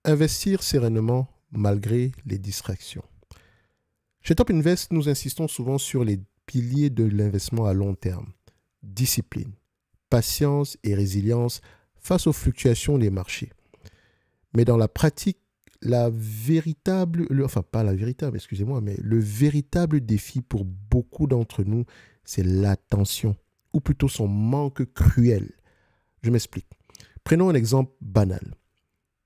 Investir sereinement malgré les distractions. Chez Top Invest, nous insistons souvent sur les piliers de l'investissement à long terme. Discipline, patience et résilience face aux fluctuations des marchés. Mais dans la pratique, mais le véritable défi pour beaucoup d'entre nous, c'est l'attention, ou plutôt son manque cruel. Je m'explique. Prenons un exemple banal.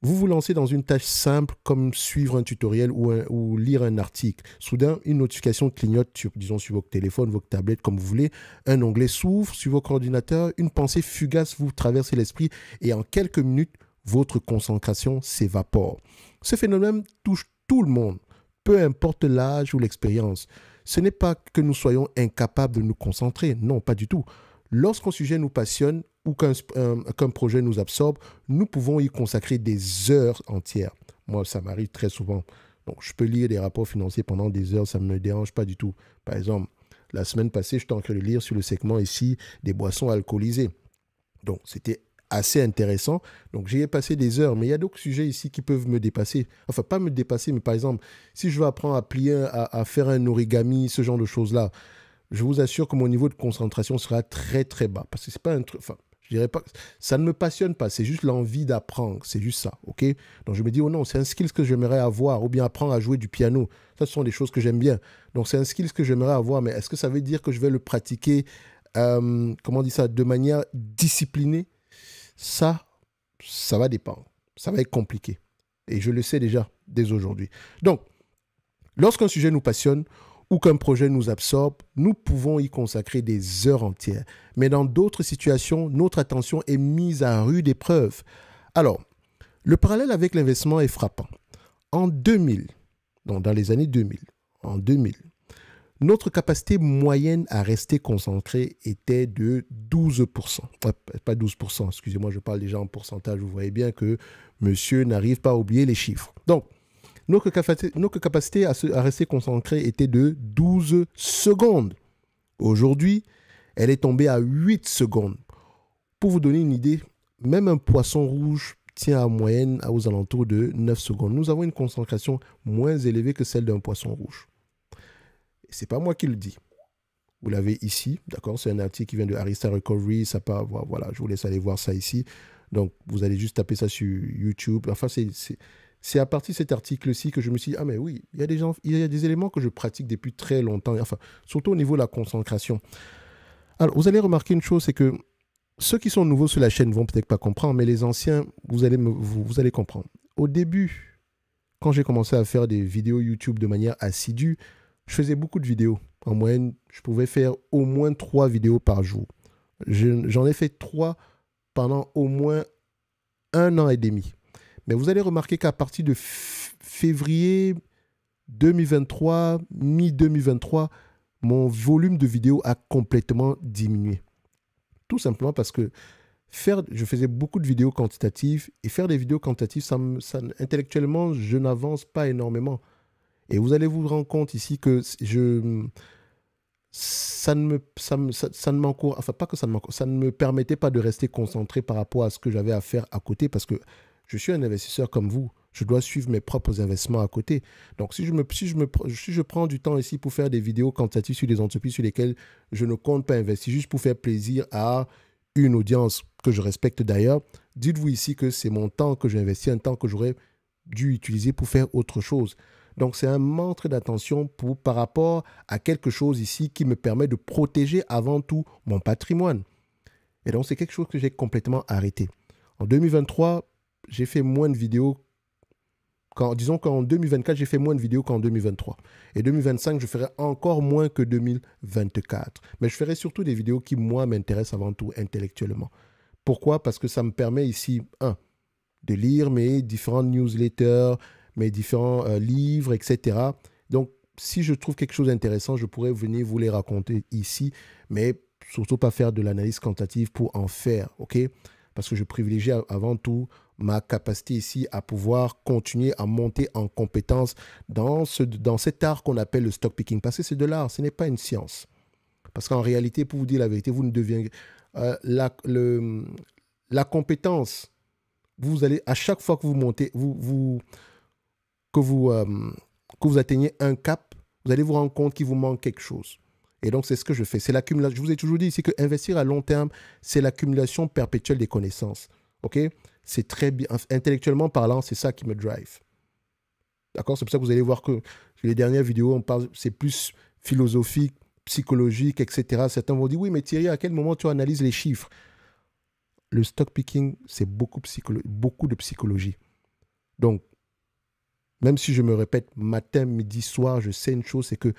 Vous vous lancez dans une tâche simple comme suivre un tutoriel ou lire un article. Soudain, une notification clignote sur votre téléphone, votre tablette, comme vous voulez. Un onglet s'ouvre sur votre ordinateur. Une pensée fugace vous traverse l'esprit et en quelques minutes, votre concentration s'évapore. Ce phénomène touche tout le monde, peu importe l'âge ou l'expérience. Ce n'est pas que nous soyons incapables de nous concentrer. Non, pas du tout. Lorsqu'un sujet nous passionne ou qu'un projet nous absorbe, nous pouvons y consacrer des heures entières. Moi, ça m'arrive très souvent. Donc, je peux lire des rapports financiers pendant des heures, ça ne me dérange pas du tout. Par exemple, la semaine passée, j'étais en train de lire sur le segment ici des boissons alcoolisées. Donc, c'était assez intéressant. Donc, j'y ai passé des heures. Mais il y a d'autres sujets ici qui peuvent me dépasser. Enfin, pas me dépasser, mais par exemple, si je veux apprendre à plier, à faire un origami, ce genre de choses-là, je vous assure que mon niveau de concentration sera très, très bas. Parce que c'est pas un truc... Enfin, je dirais pas... Ça ne me passionne pas. C'est juste l'envie d'apprendre. C'est juste ça, OK? Donc, je me dis, oh non, c'est un skill que j'aimerais avoir. Ou bien apprendre à jouer du piano. Ça, ce sont des choses que j'aime bien. Donc, c'est un skill que j'aimerais avoir. Mais est-ce que ça veut dire que je vais le pratiquer, comment on dit ça, de manière disciplinée? Ça va dépendre. Ça va être compliqué. Et je le sais déjà dès aujourd'hui. Donc, lorsqu'un sujet nous passionne ou qu'un projet nous absorbe, nous pouvons y consacrer des heures entières. Mais dans d'autres situations, notre attention est mise à rude épreuve. Alors, le parallèle avec l'investissement est frappant. En 2000, donc dans les années 2000, en 2000, notre capacité moyenne à rester concentré était de 12%. Pas 12%, excusez-moi, je parle déjà en pourcentage. Vous voyez bien que monsieur n'arrive pas à oublier les chiffres. Donc, notre capacité à rester concentré était de 12 secondes. Aujourd'hui, elle est tombée à 8 secondes. Pour vous donner une idée, même un poisson rouge tient en moyenne aux alentours de 9 secondes. Nous avons une concentration moins élevée que celle d'un poisson rouge. Ce n'est pas moi qui le dis. Vous l'avez ici, d'accord? C'est un article qui vient de Arista Recovery. Ça part, voilà, je vous laisse aller voir ça ici. Donc, vous allez juste taper ça sur YouTube. Enfin, c'est à partir de cet article-ci que je me suis dit, ah mais oui, il y a des éléments que je pratique depuis très longtemps, enfin, surtout au niveau de la concentration. Alors, vous allez remarquer une chose, c'est que ceux qui sont nouveaux sur la chaîne ne vont peut-être pas comprendre, mais les anciens, vous allez comprendre. Au début, quand j'ai commencé à faire des vidéos YouTube de manière assidue, je faisais beaucoup de vidéos. En moyenne, je pouvais faire au moins 3 vidéos par jour. J'en ai fait 3 pendant au moins 1 an et demi. Mais vous allez remarquer qu'à partir de février 2023, mi-2023, mon volume de vidéos a complètement diminué. Tout simplement parce que je faisais beaucoup de vidéos quantitatives et faire des vidéos quantitatives, intellectuellement, je n'avance pas énormément. Et vous allez vous rendre compte ici que ça ne me permettait pas de rester concentré par rapport à ce que j'avais à faire à côté parce que je suis un investisseur comme vous. Je dois suivre mes propres investissements à côté. Donc, si je prends du temps ici pour faire des vidéos quantitatives sur des entreprises sur lesquelles je ne compte pas investir, juste pour faire plaisir à une audience que je respecte d'ailleurs, dites-vous ici que c'est mon temps que j'investis, un temps que j'aurais dû utiliser pour faire autre chose. Donc, c'est un manque d'attention par rapport à quelque chose ici qui me permet de protéger avant tout mon patrimoine. Et donc, c'est quelque chose que j'ai complètement arrêté. En 2023, j'ai fait moins de vidéos. Disons qu'en 2024, j'ai fait moins de vidéos qu'en 2023. Et 2025, je ferai encore moins que 2024. Mais je ferai surtout des vidéos qui, moi, m'intéressent avant tout intellectuellement. Pourquoi? Parce que ça me permet ici, de lire mes différents newsletters, mes différents livres, etc. Donc, si je trouve quelque chose d'intéressant, je pourrais venir vous les raconter ici, mais surtout pas faire de l'analyse quantitative pour en faire, OK? Parce que je privilégie avant tout ma capacité ici à pouvoir continuer à monter en compétence dans cet art qu'on appelle le stock picking. Parce que c'est de l'art, ce n'est pas une science. Parce qu'en réalité, pour vous dire la vérité, vous ne deviendrez... la compétence vous allez, à chaque fois que vous montez, que vous atteignez un cap, vous allez vous rendre compte qu'il vous manque quelque chose. Et donc, c'est ce que je fais. C'est l'accumulation. Je vous ai toujours dit ici que investir à long terme, c'est l'accumulation perpétuelle des connaissances. OK? C'est très bien. Intellectuellement parlant, c'est ça qui me drive. D'accord? C'est pour ça que vous allez voir que les dernières vidéos, on parle, c'est plus philosophique, psychologique, etc. Certains vont dire, oui, mais Thierry, à quel moment tu analyses les chiffres? Le stock picking, c'est beaucoup de psychologie. Donc, même si je me répète matin, midi, soir, je sais une chose, c'est que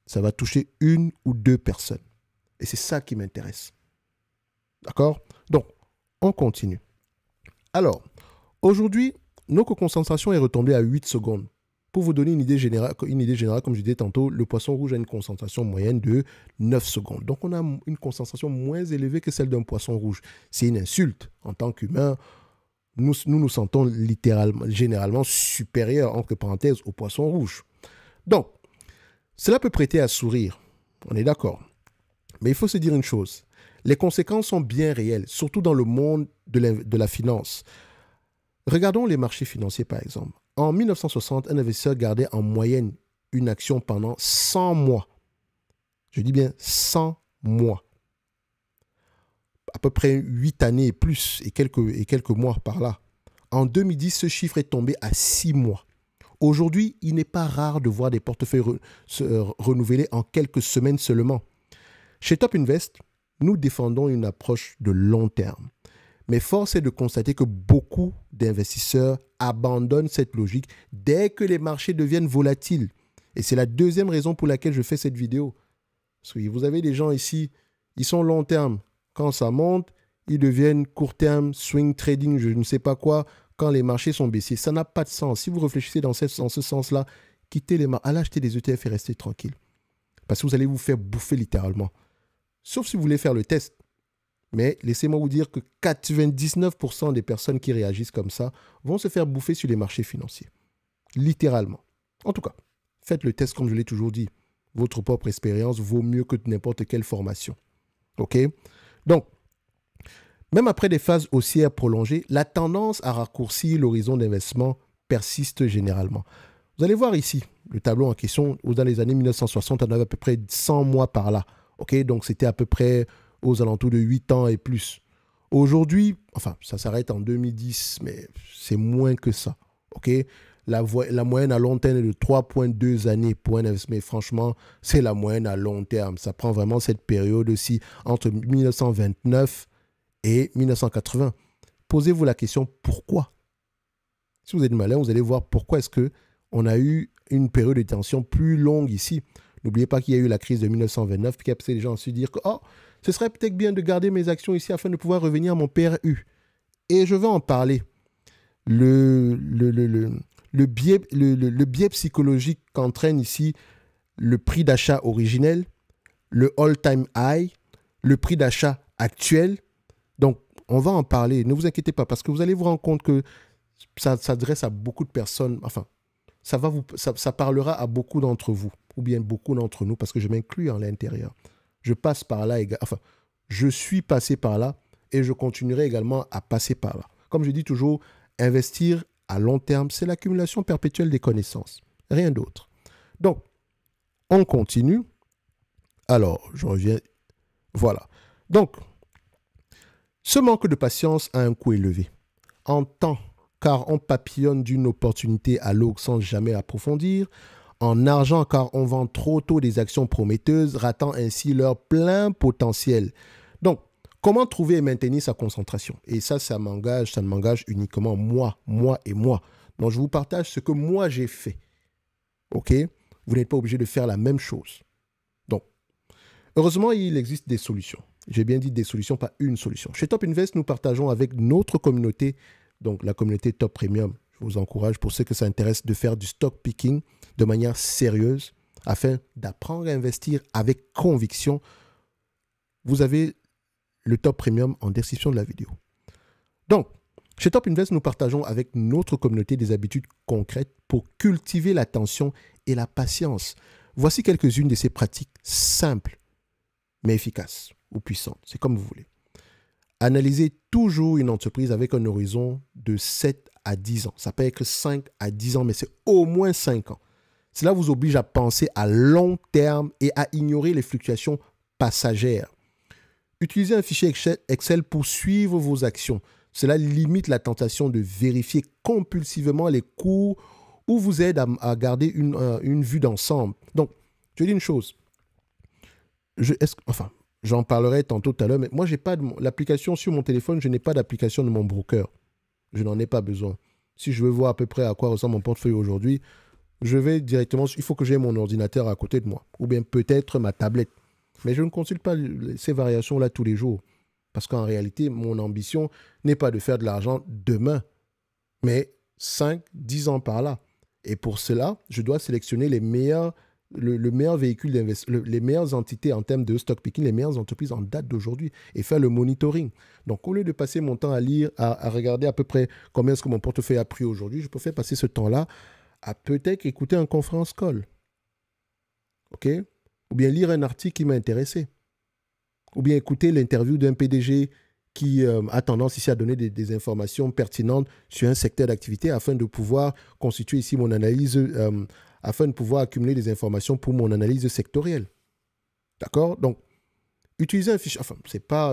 ça va toucher une ou deux personnes. Et c'est ça qui m'intéresse. D'accord? Donc, on continue. Alors, aujourd'hui, notre concentration est retombée à 8 secondes. Pour vous donner une idée générale, comme je disais tantôt, le poisson rouge a une concentration moyenne de 9 secondes. Donc, on a une concentration moins élevée que celle d'un poisson rouge. C'est une insulte. En tant qu'humain, nous sentons généralement supérieurs, entre parenthèses, au poisson rouge. Donc, cela peut prêter à sourire. On est d'accord. Mais il faut se dire une chose. Les conséquences sont bien réelles, surtout dans le monde de la finance. Regardons les marchés financiers, par exemple. En 1960, un investisseur gardait en moyenne une action pendant 100 mois. Je dis bien 100 mois. À peu près 8 années et plus, et quelques mois par là. En 2010, ce chiffre est tombé à 6 mois. Aujourd'hui, il n'est pas rare de voir des portefeuilles se renouveler en quelques semaines seulement. Chez Top Invest, nous défendons une approche de long terme. Mais force est de constater que beaucoup d'investisseurs abandonnent cette logique dès que les marchés deviennent volatiles. Et c'est la deuxième raison pour laquelle je fais cette vidéo. Parce que vous avez des gens ici, ils sont long terme. Quand ça monte, ils deviennent court terme, swing trading, je ne sais pas quoi, quand les marchés sont baissiers. Ça n'a pas de sens. Si vous réfléchissez dans ce sens-là, quittez les marchés, allez acheter des ETF et restez tranquille. Parce que vous allez vous faire bouffer littéralement. Sauf si vous voulez faire le test. Mais laissez-moi vous dire que 99% des personnes qui réagissent comme ça vont se faire bouffer sur les marchés financiers. Littéralement. En tout cas, faites le test comme je l'ai toujours dit. Votre propre expérience vaut mieux que n'importe quelle formation. OK? Donc, même après des phases haussières prolongées, la tendance à raccourcir l'horizon d'investissement persiste généralement. Vous allez voir ici, le tableau en question, dans les années 1960, on avait à peu près 100 mois par là. OK? Donc, c'était à peu près aux alentours de 8 ans et plus. Aujourd'hui, enfin, ça s'arrête en 2010, mais c'est moins que ça. OK? La moyenne à long terme est de 3,2 années pour un investissement. Mais franchement, c'est la moyenne à long terme. Ça prend vraiment cette période aussi entre 1929 et 1980. Posez-vous la question, pourquoi? Si vous êtes malin, vous allez voir pourquoi est-ce qu'on a eu une période de tension plus longue ici. N'oubliez pas qu'il y a eu la crise de 1929, puis qu'après les gens ont su dire que ce serait peut-être bien de garder mes actions ici afin de pouvoir revenir à mon PRU. Et je vais en parler. Le biais psychologique qu'entraîne ici le prix d'achat originel, le all-time high, le prix d'achat actuel. Donc, on va en parler. Ne vous inquiétez pas parce que vous allez vous rendre compte que ça s'adresse à beaucoup de personnes. Enfin, ça parlera à beaucoup d'entre vous ou bien beaucoup d'entre nous parce que je m'inclus en l'intérieur. Je passe par là, enfin, je suis passé par là et je continuerai également à passer par là. Comme je dis toujours, investir à long terme, c'est l'accumulation perpétuelle des connaissances. Rien d'autre. Donc, on continue. Alors, je reviens. Voilà. Donc, ce manque de patience a un coût élevé. En temps, car on papillonne d'une opportunité à l'autre sans jamais approfondir. En argent, car on vend trop tôt des actions prometteuses, ratant ainsi leur plein potentiel. Donc, comment trouver et maintenir sa concentration? Et ça ne m'engage uniquement moi. Donc, je vous partage ce que moi j'ai fait. OK? Vous n'êtes pas obligé de faire la même chose. Donc, heureusement, il existe des solutions. J'ai bien dit des solutions, pas une solution. Chez Top Invest, nous partageons avec notre communauté, donc la communauté Top Premium. Je vous encourage, pour ceux que ça intéresse, de faire du stock picking de manière sérieuse afin d'apprendre à investir avec conviction. Vous avez le Top Premium en description de la vidéo. Donc, chez Top Invest, nous partageons avec notre communauté des habitudes concrètes pour cultiver l'attention et la patience. Voici quelques-unes de ces pratiques simples, mais efficaces ou puissantes. C'est comme vous voulez. Analysez toujours une entreprise avec un horizon de 7 à 10 ans. Ça peut être 5 à 10 ans, mais c'est au moins 5 ans. Cela vous oblige à penser à long terme et à ignorer les fluctuations passagères. Utilisez un fichier Excel pour suivre vos actions. Cela limite la tentation de vérifier compulsivement les cours ou vous aide à garder une vue d'ensemble. Donc, je dis une chose. J'en parlerai tantôt tout à l'heure, mais moi, j'ai pas l'application sur mon téléphone, je n'ai pas d'application de mon broker. Je n'en ai pas besoin. Si je veux voir à peu près à quoi ressemble mon portefeuille aujourd'hui, je vais directement, il faut que j'ai mon ordinateur à côté de moi, ou bien peut-être ma tablette. Mais je ne consulte pas ces variations-là tous les jours. Parce qu'en réalité, mon ambition n'est pas de faire de l'argent demain, mais 5, 10 ans par là. Et pour cela, je dois sélectionner le meilleur véhicule d'investissement, les meilleures entités en termes de stock picking, les meilleures entreprises en date d'aujourd'hui et faire le monitoring. Donc, au lieu de passer mon temps à lire, à regarder à peu près combien est-ce que mon portefeuille a pris aujourd'hui, je peux faire passer ce temps-là à peut-être écouter un conférence call. OK? Ou bien lire un article qui m'a intéressé. Ou bien écouter l'interview d'un PDG qui a tendance ici à donner des informations pertinentes sur un secteur d'activité afin de pouvoir constituer ici mon analyse, afin de pouvoir accumuler des informations pour mon analyse sectorielle. D'accord? Donc, utiliser un fichier,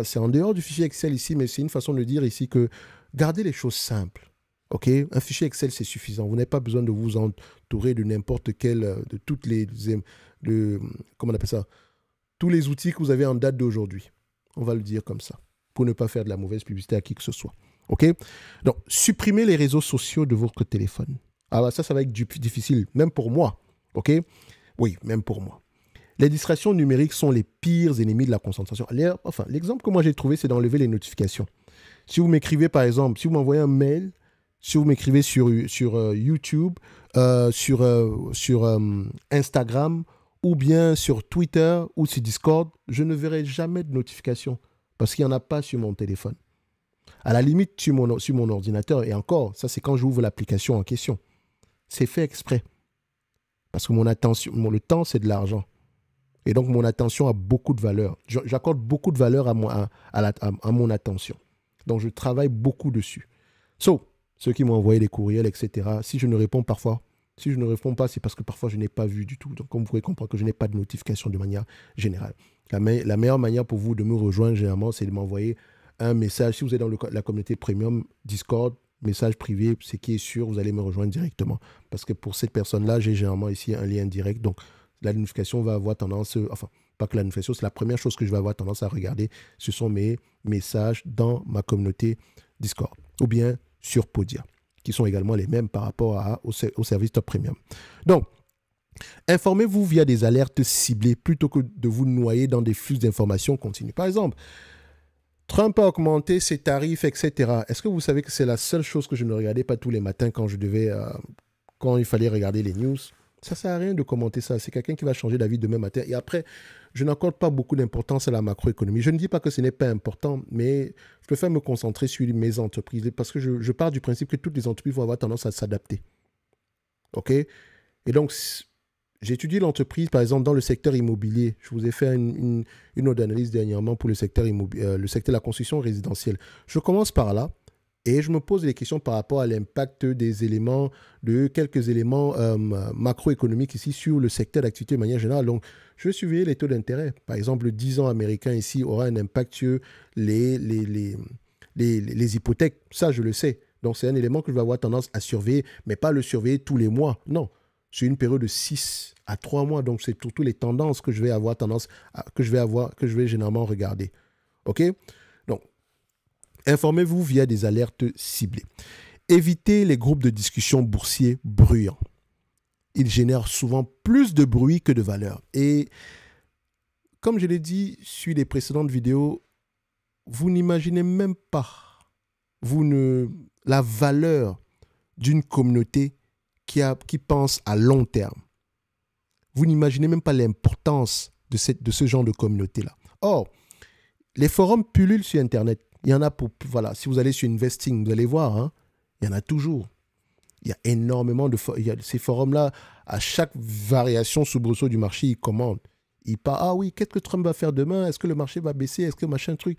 c'est en dehors du fichier Excel ici, mais c'est une façon de dire ici que gardez les choses simples. OK? Un fichier Excel, c'est suffisant. Vous n'avez pas besoin de vous entourer de n'importe quel, de toutes les, comment on appelle ça? Tous les outils que vous avez en date d'aujourd'hui. On va le dire comme ça, pour ne pas faire de la mauvaise publicité à qui que ce soit. OK? Donc, supprimez les réseaux sociaux de votre téléphone. Alors ça va être difficile, même pour moi. OK? Oui, même pour moi. Les distractions numériques sont les pires ennemis de la concentration. L'exemple que moi j'ai trouvé, c'est d'enlever les notifications. Si vous m'écrivez, par exemple, si vous m'envoyez un mail, si vous m'écrivez sur YouTube, sur Instagram, ou bien sur Twitter ou sur Discord, je ne verrai jamais de notification parce qu'il n'y en a pas sur mon téléphone. À la limite, sur mon ordinateur, et encore, ça c'est quand j'ouvre l'application en question. C'est fait exprès. Parce que mon attention, le temps, c'est de l'argent. Et donc, mon attention a beaucoup de valeur. J'accorde beaucoup de valeur à mon attention. Donc, je travaille beaucoup dessus. Ceux qui m'ont envoyé des courriels, etc., si je ne réponds pas, c'est parce que parfois, je n'ai pas vu du tout. Donc, comme vous pouvez comprendre que je n'ai pas de notification de manière générale. La meilleure manière pour vous de me rejoindre, généralement, c'est de m'envoyer un message. Si vous êtes dans la communauté premium Discord, message privé, c'est qui est sûr, vous allez me rejoindre directement. Parce que pour cette personne-là, j'ai généralement ici un lien direct. Donc, la notification va avoir tendance, pas que la notification, c'est la première chose que je vais avoir tendance à regarder. Ce sont mes messages dans ma communauté Discord ou bien sur Podia, qui sont également les mêmes par rapport au service Top Premium. Donc, informez-vous via des alertes ciblées plutôt que de vous noyer dans des flux d'informations continues. Par exemple, Trump a augmenté ses tarifs, etc. Est-ce que vous savez que c'est la seule chose que je ne regardais pas tous les matins quand il fallait regarder les news? Ça ne sert à rien de commenter ça. C'est quelqu'un qui va changer d'avis demain matin. Et après, je n'accorde pas beaucoup d'importance à la macroéconomie. Je ne dis pas que ce n'est pas important, mais je préfère me concentrer sur mes entreprises parce que je pars du principe que toutes les entreprises vont avoir tendance à s'adapter. OK? Et donc, j'étudie l'entreprise, par exemple, dans le secteur immobilier. Je vous ai fait une autre analyse dernièrement pour le secteur de la construction résidentielle. Je commence par là. Et je me pose des questions par rapport à l'impact de quelques éléments macroéconomiques ici sur le secteur d'activité de manière générale. Donc, je vais surveiller les taux d'intérêt. Par exemple, le 10 ans américain ici aura un impact sur les hypothèques. Ça, je le sais. Donc, c'est un élément que je vais avoir tendance à surveiller, mais pas le surveiller tous les mois. Non, sur une période de 6 à 3 mois. Donc, c'est surtout les tendances que je vais avoir que je vais généralement regarder. OK? Donc, informez-vous via des alertes ciblées. Évitez les groupes de discussion boursiers bruyants. Ils génèrent souvent plus de bruit que de valeur. Et comme je l'ai dit sur les précédentes vidéos, vous n'imaginez même pas la valeur d'une communauté qui pense à long terme. Vous n'imaginez même pas l'importance de ce genre de communauté-là. Or, les forums pullulent sur Internet. Il y en a si vous allez sur Investing, vous allez voir, hein, il y en a toujours. Il y a énormément ces forums-là, à chaque variation soubresaut du marché, ils commandent. Ils parlent, ah oui, qu'est-ce que Trump va faire demain? Est-ce que le marché va baisser? Est-ce que machin truc?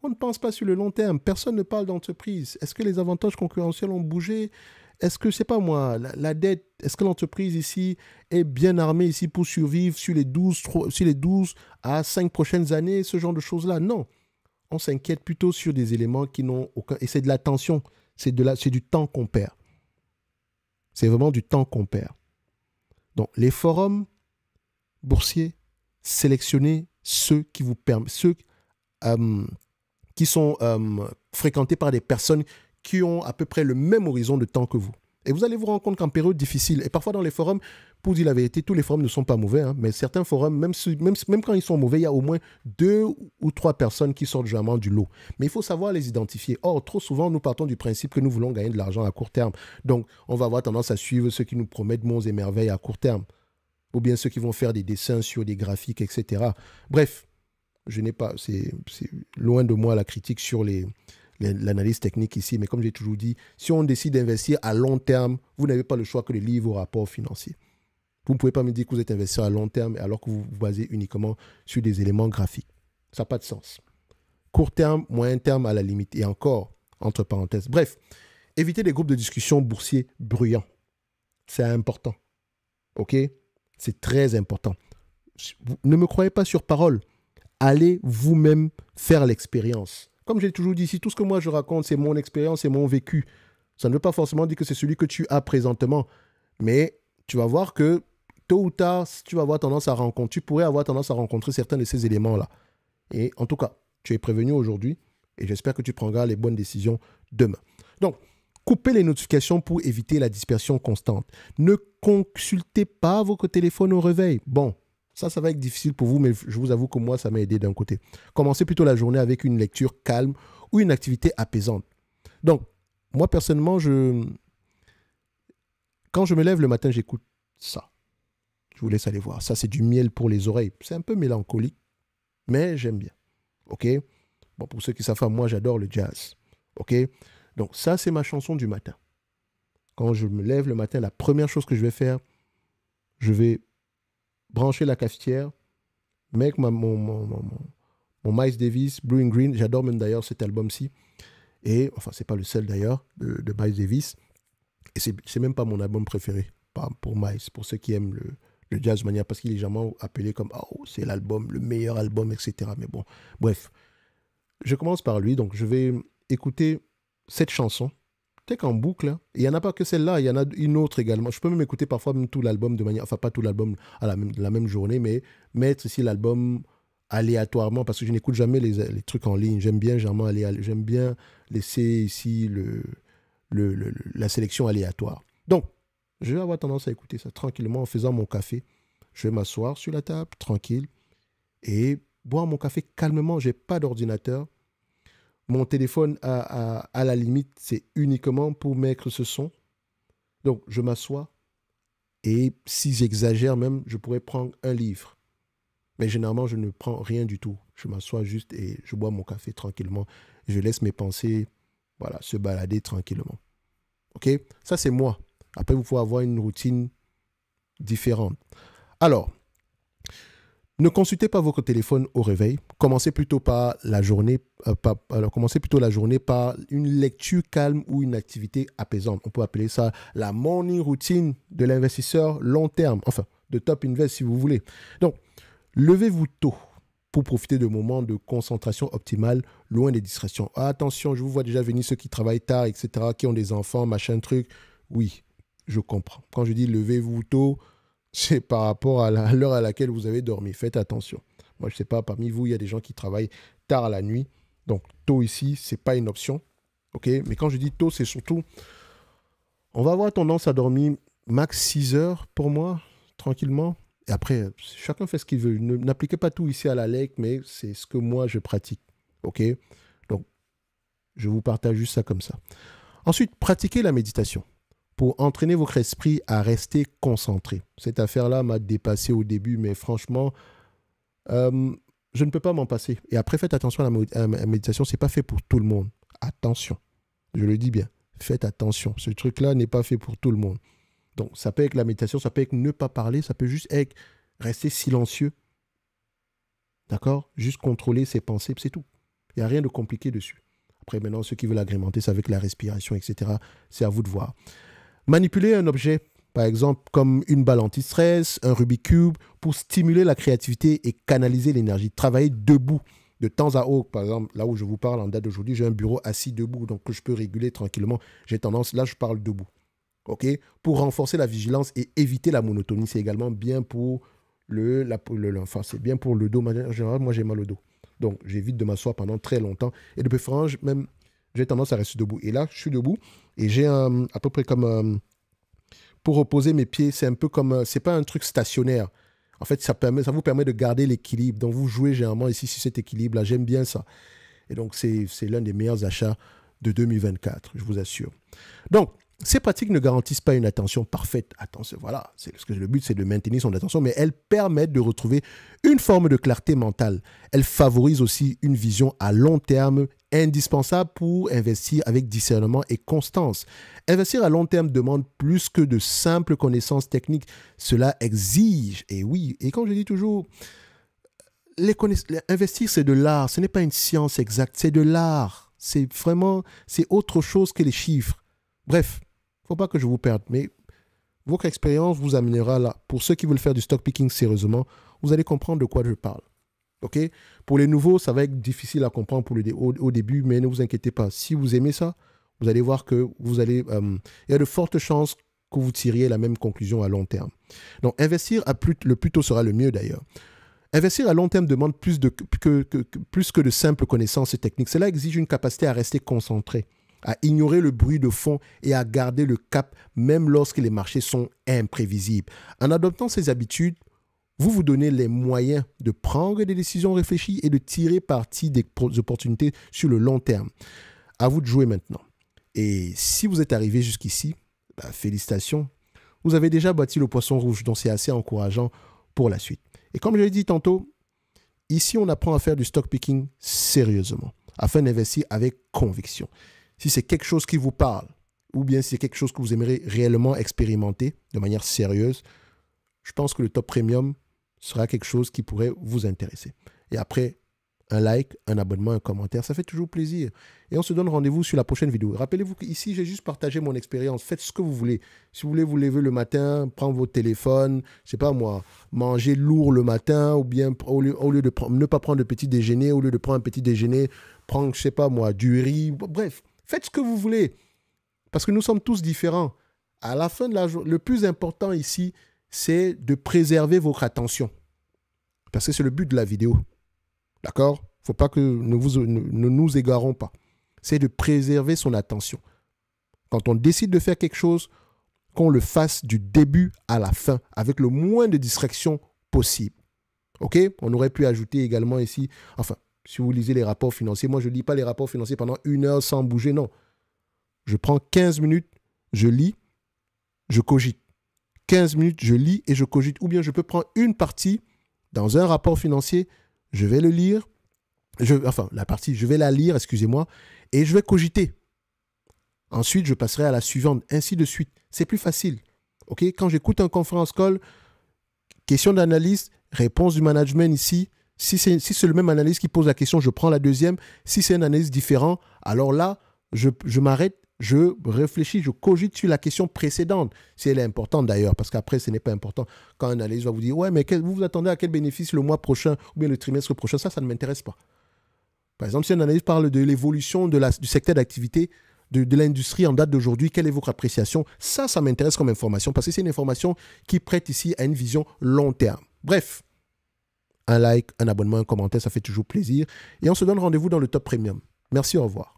On ne pense pas sur le long terme. Personne ne parle d'entreprise. Est-ce que les avantages concurrentiels ont bougé? Est-ce que, je sais pas moi, la dette, est-ce que l'entreprise ici est bien armée ici pour survivre sur les 12 à 5 prochaines années, ce genre de choses-là? Non. On s'inquiète plutôt sur des éléments qui n'ont aucun... Et c'est de l'attention, c'est du temps qu'on perd. C'est vraiment du temps qu'on perd. Donc, les forums boursiers, sélectionnez ceux qui vous permettent, ceux qui sont fréquentés par des personnes qui ont à peu près le même horizon de temps que vous. Et vous allez vous rendre compte qu'en période difficile, et parfois dans les forums, pour dire la vérité, tous les forums ne sont pas mauvais, hein, mais certains forums, même quand ils sont mauvais, il y a au moins 2 ou 3 personnes qui sortent généralement du lot. Mais il faut savoir les identifier. Or, trop souvent, nous partons du principe que nous voulons gagner de l'argent à court terme. Donc, on va avoir tendance à suivre ceux qui nous promettent monts et merveilles à court terme. Ou bien ceux qui vont faire des dessins sur des graphiques, etc. Bref, je n'ai pas, c'est loin de moi la critique sur l'analyse technique ici, mais comme j'ai toujours dit, si on décide d'investir à long terme, vous n'avez pas le choix que de lire vos rapports financiers. Vous ne pouvez pas me dire que vous êtes investisseur à long terme alors que vous vous basez uniquement sur des éléments graphiques. Ça n'a pas de sens. Court terme, moyen terme à la limite, et encore, entre parenthèses. Bref, évitez des groupes de discussion boursiers bruyants. C'est important. OK? C'est très important. Ne me croyez pas sur parole. Allez vous-même faire l'expérience. Comme j'ai toujours dit ici, tout ce que moi je raconte, c'est mon expérience, c'est mon vécu. Ça ne veut pas forcément dire que c'est celui que tu as présentement. Mais tu vas voir que tôt ou tard, tu pourrais avoir tendance à rencontrer certains de ces éléments-là. Et en tout cas, tu es prévenu aujourd'hui et j'espère que tu prendras les bonnes décisions demain. Donc, coupez les notifications pour éviter la dispersion constante. Ne consultez pas votre téléphone au réveil. Bon, ça va être difficile pour vous, mais je vous avoue que moi, ça m'a aidé d'un côté. Commencez plutôt la journée avec une lecture calme ou une activité apaisante. Donc, moi, personnellement, quand je me lève le matin, j'écoute ça. Je vous laisse aller voir. Ça, c'est du miel pour les oreilles. C'est un peu mélancolique, mais j'aime bien. OK? Bon, pour ceux qui savent, moi, j'adore le jazz. OK? Donc, ça, c'est ma chanson du matin. Quand je me lève le matin, la première chose que je vais faire, je vais brancher la cafetière, mettre mon Miles Davis, Blue and Green. J'adore même d'ailleurs cet album-ci. Et, enfin, c'est pas le seul d'ailleurs de Miles Davis. Et c'est même pas mon album préféré pour Miles, pour ceux qui aiment le jazz mania, parce qu'il est jamais appelé comme oh, c'est l'album, le meilleur album, etc. Mais bon, bref. Je commence par lui, donc je vais écouter cette chanson, peut-être en boucle. Hein. Il n'y en a pas que celle-là, il y en a une autre également. Je peux même écouter parfois même tout l'album de manière, enfin pas tout l'album à la même journée, mais mettre ici l'album aléatoirement, parce que je n'écoute jamais les trucs en ligne. J'aime bien laisser ici la sélection aléatoire. Donc, je vais avoir tendance à écouter ça tranquillement en faisant mon café. Je vais m'asseoir sur la table, tranquille, et boire mon café calmement. Je n'ai pas d'ordinateur. Mon téléphone, à la limite, c'est uniquement pour mettre ce son. Donc, je m'assois et si j'exagère même, je pourrais prendre un livre. Mais généralement, je ne prends rien du tout. Je m'assois juste et je bois mon café tranquillement. Je laisse mes pensées se balader tranquillement. OK? Ça, c'est moi. Après, vous pouvez avoir une routine différente. Alors, ne consultez pas votre téléphone au réveil. Commencez plutôt la journée par une lecture calme ou une activité apaisante. On peut appeler ça la morning routine de l'investisseur long terme. Enfin, de Top Invest si vous voulez. Donc, levez-vous tôt pour profiter de moments de concentration optimale, loin des distractions. Ah, attention, je vous vois déjà venir ceux qui travaillent tard, etc., qui ont des enfants, machin, truc. Oui, je comprends. Quand je dis levez-vous tôt, c'est par rapport à l'heure à laquelle vous avez dormi. Faites attention. Moi, je ne sais pas, parmi vous, il y a des gens qui travaillent tard à la nuit. Donc, tôt ici, ce n'est pas une option. OK? Mais quand je dis tôt, c'est surtout, on va avoir tendance à dormir max 6 heures pour moi, tranquillement. Et après, chacun fait ce qu'il veut. N'appliquez pas tout ici à la lettre, mais c'est ce que moi, je pratique. OK? Donc, je vous partage juste ça comme ça. Ensuite, pratiquez la méditation pour entraîner votre esprit à rester concentré. Cette affaire-là m'a dépassé au début, mais franchement, je ne peux pas m'en passer. Et après, faites attention à la méditation, ce n'est pas fait pour tout le monde. Attention, je le dis bien, faites attention. Ce truc-là n'est pas fait pour tout le monde. Donc, ça peut être la méditation, ça peut être ne pas parler, ça peut juste être rester silencieux. D'accord? Juste contrôler ses pensées, c'est tout. Il n'y a rien de compliqué dessus. Après, maintenant, ceux qui veulent agrémenter ça avec la respiration, etc., c'est à vous de voir. Manipuler un objet, par exemple, comme une balle anti-stress, un Rubik's Cube, pour stimuler la créativité et canaliser l'énergie. Travailler debout. De temps à autre, par exemple, là où je vous parle en date d'aujourd'hui, j'ai un bureau assis debout, donc que je peux réguler tranquillement. J'ai tendance, là, je parle debout. OK? Pour renforcer la vigilance et éviter la monotonie. C'est également bien pour enfin, c'est bien pour le dos. En général, moi, j'ai mal au dos. Donc, j'évite de m'asseoir pendant très longtemps. Et de préférence, même, j'ai tendance à rester debout. Et là, je suis debout et j'ai à peu près comme... pour reposer mes pieds, c'est un peu comme... c'est pas un truc stationnaire. En fait, ça vous permet de garder l'équilibre. Donc, vous jouez généralement ici sur cet équilibre-là. J'aime bien ça. Et donc, c'est l'un des meilleurs achats de 2024, je vous assure. Donc, ces pratiques ne garantissent pas une attention parfaite. Attention, voilà, le but, c'est de maintenir son attention, mais elles permettent de retrouver une forme de clarté mentale. Elles favorisent aussi une vision à long terme indispensable pour investir avec discernement et constance. Investir à long terme demande plus que de simples connaissances techniques. Cela exige, et oui, et comme je dis toujours, investir, c'est de l'art. Ce n'est pas une science exacte, c'est de l'art. C'est autre chose que les chiffres. Bref. Il ne faut pas que je vous perde, mais votre expérience vous amènera là. Pour ceux qui veulent faire du stock picking sérieusement, vous allez comprendre de quoi je parle. OK? Pour les nouveaux, ça va être difficile à comprendre au début, mais ne vous inquiétez pas. Si vous aimez ça, vous allez voir que il y a de fortes chances que vous tiriez la même conclusion à long terme. Donc, investir le plus tôt sera le mieux d'ailleurs. Investir à long terme demande plus que de simples connaissances et techniques. Cela exige une capacité à rester concentré, à ignorer le bruit de fond et à garder le cap même lorsque les marchés sont imprévisibles. En adoptant ces habitudes, vous vous donnez les moyens de prendre des décisions réfléchies et de tirer parti des opportunités sur le long terme. À vous de jouer maintenant. Et si vous êtes arrivé jusqu'ici, félicitations. Vous avez déjà bâti le poisson rouge, donc c'est assez encourageant pour la suite. Et comme je l'ai dit tantôt, ici on apprend à faire du stock picking sérieusement, afin d'investir avec conviction. Si c'est quelque chose qui vous parle, ou bien si c'est quelque chose que vous aimeriez réellement expérimenter de manière sérieuse, je pense que le top premium sera quelque chose qui pourrait vous intéresser. Et après, un like, un abonnement, un commentaire, ça fait toujours plaisir. Et on se donne rendez-vous sur la prochaine vidéo. Rappelez-vous qu'ici, j'ai juste partagé mon expérience. Faites ce que vous voulez. Si vous voulez vous lever le matin, prendre votre téléphone, je sais pas moi, manger lourd le matin, ou bien au lieu de ne pas prendre de petit déjeuner, au lieu de prendre un petit déjeuner, prendre, je sais pas moi, du riz, bref. Faites ce que vous voulez, parce que nous sommes tous différents. À la fin de la journée, le plus important ici, c'est de préserver votre attention. Parce que c'est le but de la vidéo. D'accord? Il ne faut pas que ne nous égarons pas. C'est de préserver son attention. Quand on décide de faire quelque chose, qu'on le fasse du début à la fin, avec le moins de distractions possible. OK? On aurait pu ajouter également ici, enfin, si vous lisez les rapports financiers, moi je ne lis pas les rapports financiers pendant 1 heure sans bouger, non. Je prends 15 minutes, je lis, je cogite. 15 minutes, je lis et je cogite. Ou bien je peux prendre une partie dans un rapport financier, je vais le lire, je vais la lire, excusez-moi, et je vais cogiter. Ensuite, je passerai à la suivante, ainsi de suite. C'est plus facile. OK? Quand j'écoute un conference call, question d'analyse, réponse du management ici. Si c'est le même analyste qui pose la question, je prends la deuxième. Si c'est une analyse différente, alors là, je m'arrête, je réfléchis, je cogite sur la question précédente. Si elle est importante d'ailleurs, parce qu'après, ce n'est pas important. Quand un analyste va vous dire, ouais, mais vous vous attendez à quel bénéfice le mois prochain ou bien le trimestre prochain, ça ne m'intéresse pas. Par exemple, si un analyste parle de l'évolution du secteur d'activité, de l'industrie en date d'aujourd'hui, quelle est votre appréciation? Ça m'intéresse comme information parce que c'est une information qui prête ici à une vision long terme. Bref, un like, un abonnement, un commentaire, ça fait toujours plaisir. Et on se donne rendez-vous dans le top premium. Merci, au revoir.